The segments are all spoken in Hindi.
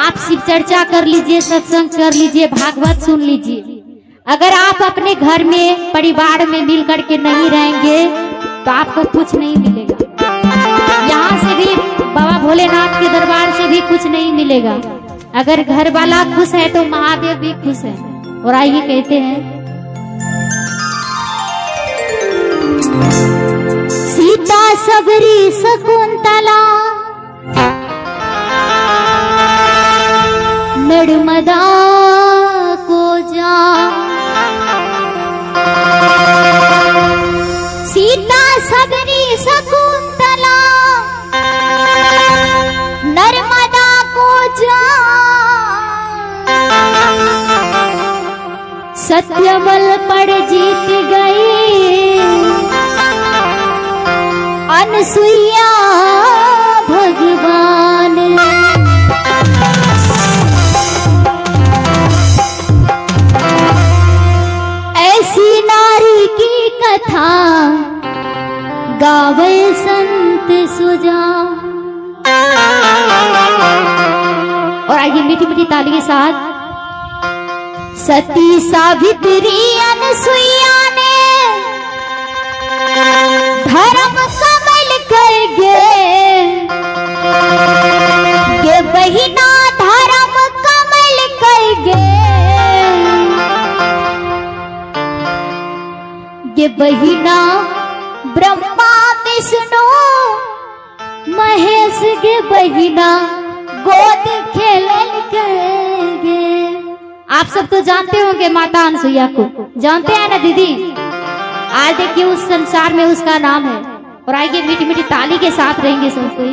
आप शिव चर्चा कर लीजिए, सत्संग कर लीजिए, भागवत सुन लीजिए। अगर आप अपने घर में परिवार में मिल करके नहीं रहेंगे तो आपको कुछ नहीं मिलेगा। यहाँ से भी बाबा भोलेनाथ के दरबार से भी कुछ नहीं मिलेगा। अगर घर वाला खुश है तो महादेव भी खुश है। और आइए कहते हैं, सीता सबरी शकुंतला नर्मदा को जा, सीता सबरी शकुंतला नर्मदा को जा, सत्यबल पर जीत गई अनसुईया भगवान। ऐसी नारी की कथा गावे संत सुजा। और आइए मीठी मीठी ताली के साथ, सती सावित्री अनसुईया ने धर्म कमल कर गे बहिना, धर्म कमल कर गे बहिना, ब्रह्मा विष्णु महेश गे बहिना गोद खेलल गे। आप सब तो जानते होंगे माता अनसुईया को, जानते हैं ना दीदी? आज देखिए उस संसार में उसका नाम है। और आइए मीठी मीठी ताली के साथ रहेंगे सब कोई।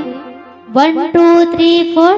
1 2 3 4।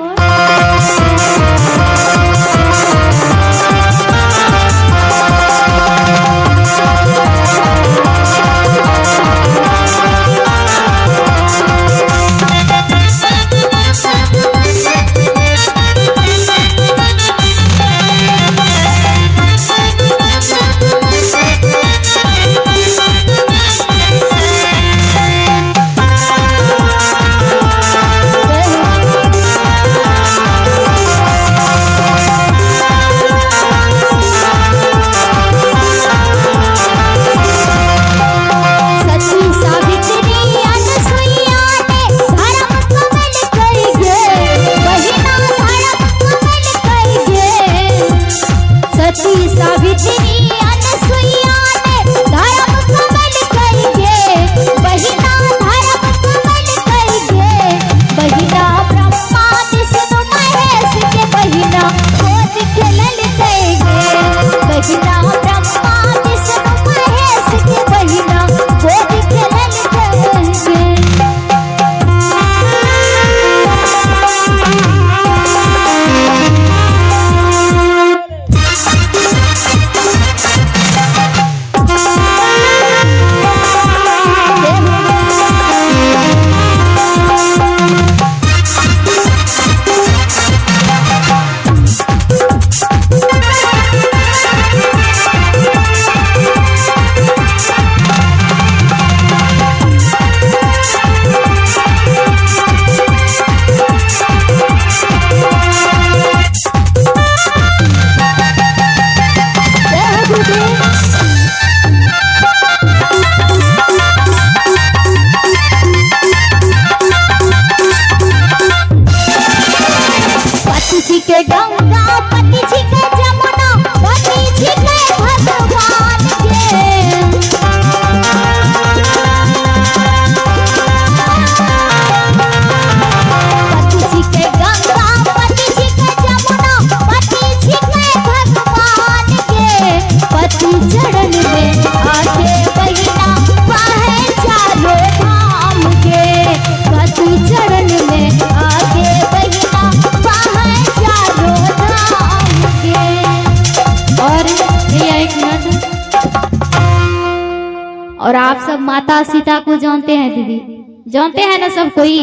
और आप सब माता सीता को जानते हैं दीदी, जानते हैं ना सब कोई?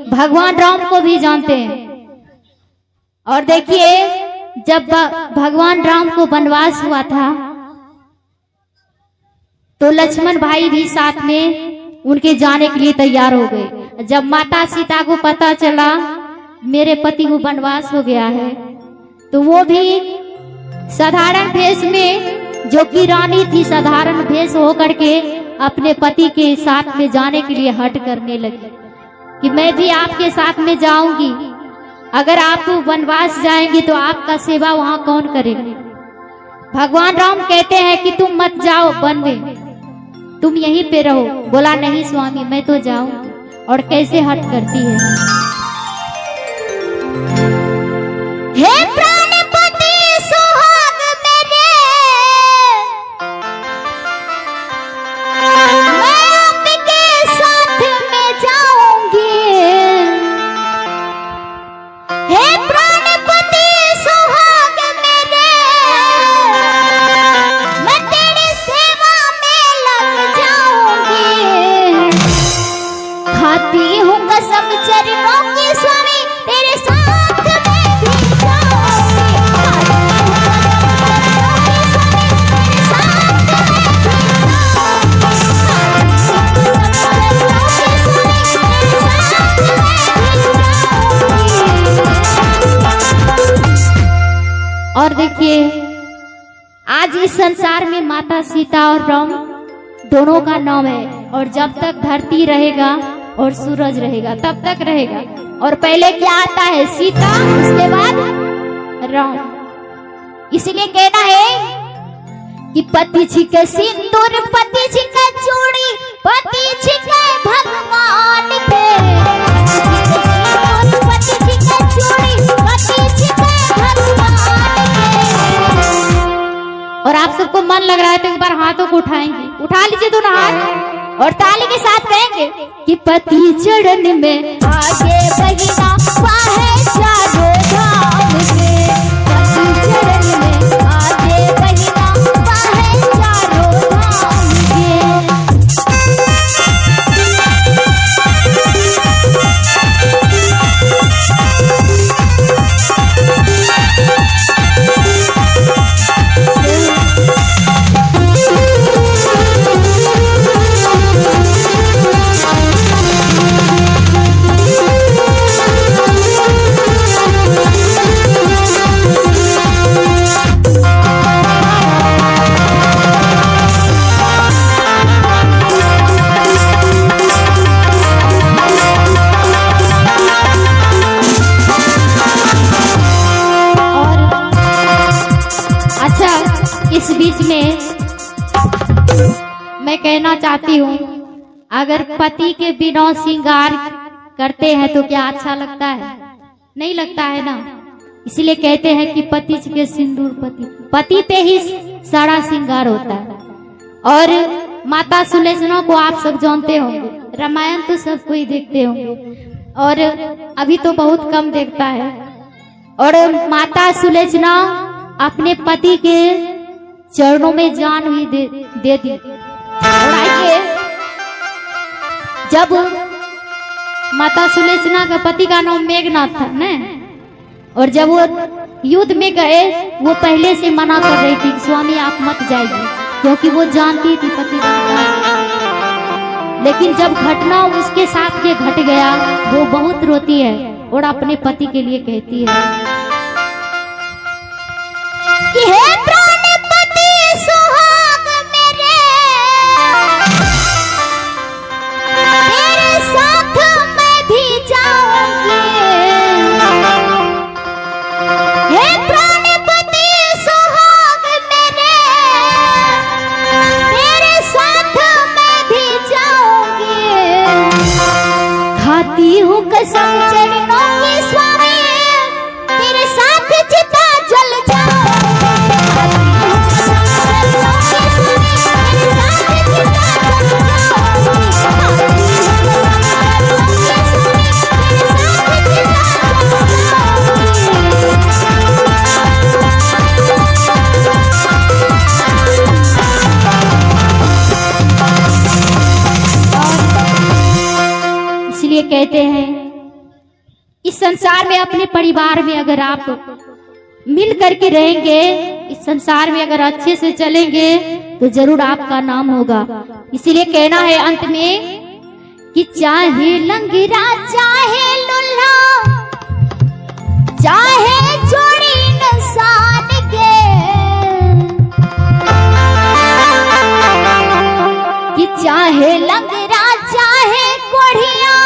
भगवान राम को भी जानते हैं। और देखिए जब भगवान राम को वनवास हुआ था तो लक्ष्मण भाई भी साथ में उनके जाने के लिए तैयार हो गए। जब माता सीता को पता चला मेरे पति को वनवास हो गया है, तो वो भी साधारण भेष में, जो कि रानी थी, साधारण भेष होकर के अपने पति के साथ में जाने के लिए हट करने लगी कि मैं भी आपके साथ में जाऊंगी। अगर आप वनवास जाएंगे तो आपका सेवा वहां कौन करेगा? भगवान राम कहते हैं कि तुम मत जाओ वन में, तुम यहीं पे रहो। बोला नहीं स्वामी, मैं तो जाऊं। और कैसे हट करती है, हे प्राणपति सुहाग मेरे, मैं आपके साथ में जाऊंगी। हे प्राणपति सुहाग मेरे, मैं तेरी सेवा में लग जाऊंगी। खाती हूँ कसम चरणों की स्वामी, तेरे साथ में भी जाऊंगी। और देखिए, आज इस संसार में माता सीता और राम दोनों का नाम है, और जब तक धरती रहेगा और सूरज रहेगा तब तक रहेगा। और पहले क्या आता है? सीता, उसके बाद राम। इसलिए कहना है कि पति छिके सिंदूर, पति छिके चूड़ी, पति छिके भगवान पे। पति छिके चूड़ी, पति छिके भगवान पे। और आप सबको मन लग रहा है तो एक बार हाथों को उठाएंगे, उठा लीजिए दोनों हाथ और ताली के साथ कहेंगे कि पति चरण में आगे बहिना वाहे चारों धाम के। पति चरण में आगे बहिना वाहे चारों धाम के। इस बीच में मैं कहना चाहती हूँ, अगर पति के बिना श्रृंगार करते हैं तो क्या अच्छा लगता है? नहीं लगता है ना। इसलिए कहते हैं कि पति के सिंदूर, पति पे ही सारा श्रृंगार होता है। और माता सुलोचना को आप सब जानते होंगे, रामायण तो सब कोई देखते होंगे, और अभी तो बहुत कम देखता है। और माता सुलोचना अपने पति के चरणों में जान भी दे दी। और आइए, जब माता सुलोचना का पति का नाम मेघनाथ था न, और जब वो युद्ध में गए, वो पहले से मना कर रही थी, स्वामी आप मत जाइए, क्योंकि वो जानती थी पति का। लेकिन जब घटना उसके साथ ये घट गया, वो बहुत रोती है और अपने पति के लिए कहती है कि हे सुहाग मेरे, तेरे साथ मैं भी जाऊंगी। हे प्राणपति सुहाग मेरे, तेरे साथ मैं भी जाऊंगी। खाती हूँ कसम चरणों की स्वामी, तेरे साथ चिता जल जाऊंगी। इसलिए कहते हैं, इस संसार में अपने परिवार में अगर आप मिल करके रहेंगे, इस संसार में अगर अच्छे से चलेंगे तो जरूर आपका नाम होगा। इसीलिए कहना है अंत में कि चाहे लंगड़ा चाहे लुल्हा, चाहे जोड़ी इंसान के, कि चाहे लंगड़ा चाहे कोढ़िया,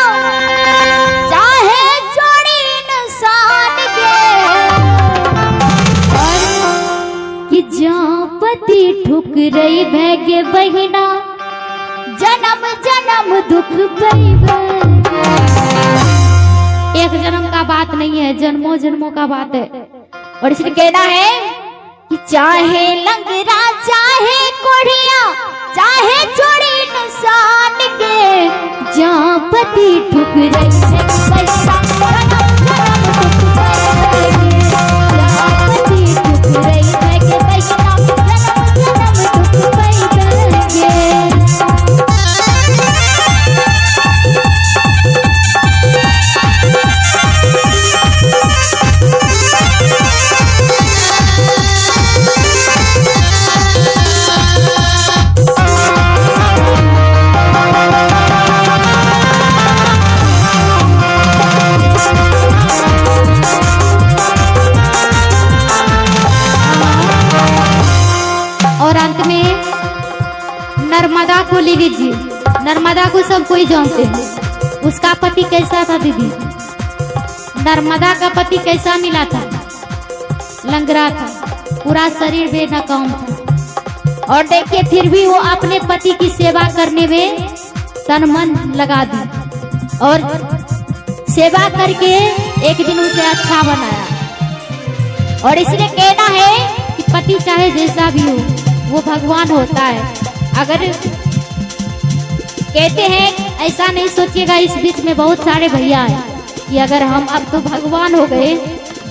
चाहे जोड़ी इंसान के, और कि जहाँ पति ठुकरई भैगे बहिना, जन्म जन्म दुख पैबे। एक जन्म का बात नहीं है, जन्मों जन्मों का बात है। और इसलिए कहना है कि चाहे लंगड़ा चाहे कोढ़िया, चाहे जोड़ी इंसान के, जहाँ पति ठुकरई भैगे बहिना, जहाँ पति ठुकरई भैगे बहिना, जन्म जन्म दुख पैबे। और अंत में नर्मदा को ले लीजिए। नर्मदा को सब कोई जानते हैं, उसका पति कैसा था दीदी? नर्मदा का पति कैसा मिला था? लंगड़ा था, पूरा शरीर बेनकाम था। और देखिए फिर भी वो अपने पति की सेवा करने में तन मन लगा दी, और सेवा करके एक दिन उसे अच्छा बनाया। और इसलिए कहना है कि पति चाहे जैसा भी हो, वो भगवान होता है। अगर कहते हैं, ऐसा नहीं सोचिएगा, इस बीच में बहुत सारे भैया हैं कि अगर हम अब तो भगवान हो गए,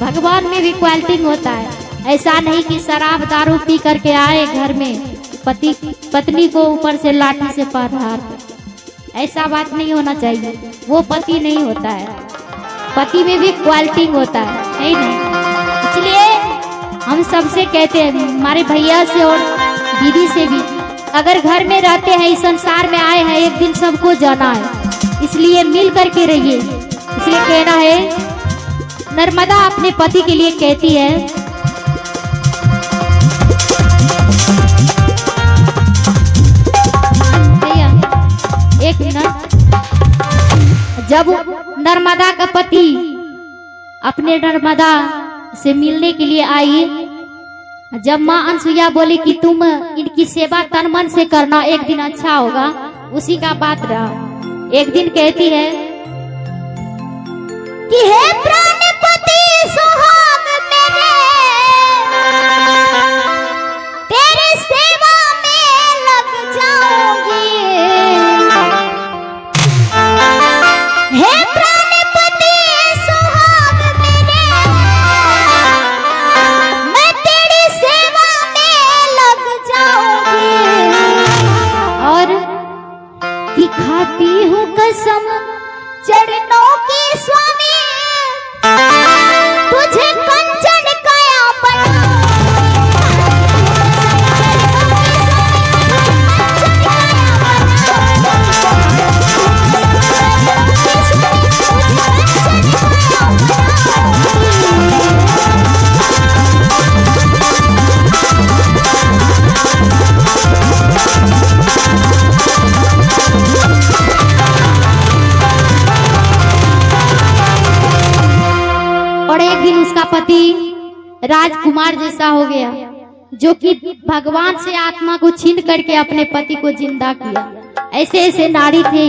भगवान में भी क्वालिटी होता है। ऐसा नहीं कि शराब दारू पी करके आए घर में, पति पत्नी को ऊपर से लाठी से प्रहार, ऐसा बात नहीं होना चाहिए। वो पति नहीं होता है, पति में भी क्वालिटी होता है नहीं? इसलिए हम सबसे कहते हैं, हमारे भैया से और दीदी से भी, अगर घर में रहते हैं, इस संसार में आए हैं, एक दिन सबको जाना है, इसलिए मिल करके रहिए। इसलिए कहना है, नर्मदा अपने पति के लिए कहती है, भैया एक मिनट। जब नर्मदा का पति अपने नर्मदा से मिलने के लिए आई, जब माँ अनसुईया बोली कि तुम इनकी सेवा तन मन से करना, एक दिन अच्छा होगा, उसी का बात रहा। एक दिन कहती है कि हे प्राणपति सुहाग मेरे, तेरी सेवा में लग जाऊंगी। हे प्राणपति सुहाग मेरे, मैं तेरी सेवा में लग जाऊंगी। और कि खाती हूँ कसम चरणों की स्वामी, तुझे कंचन काया बना। और एक दिन उसका पति राजकुमार जैसा हो गया, जो कि भगवान से आत्मा को छीन करके अपने पति को जिंदा किया। ऐसे ऐसे नारी थे।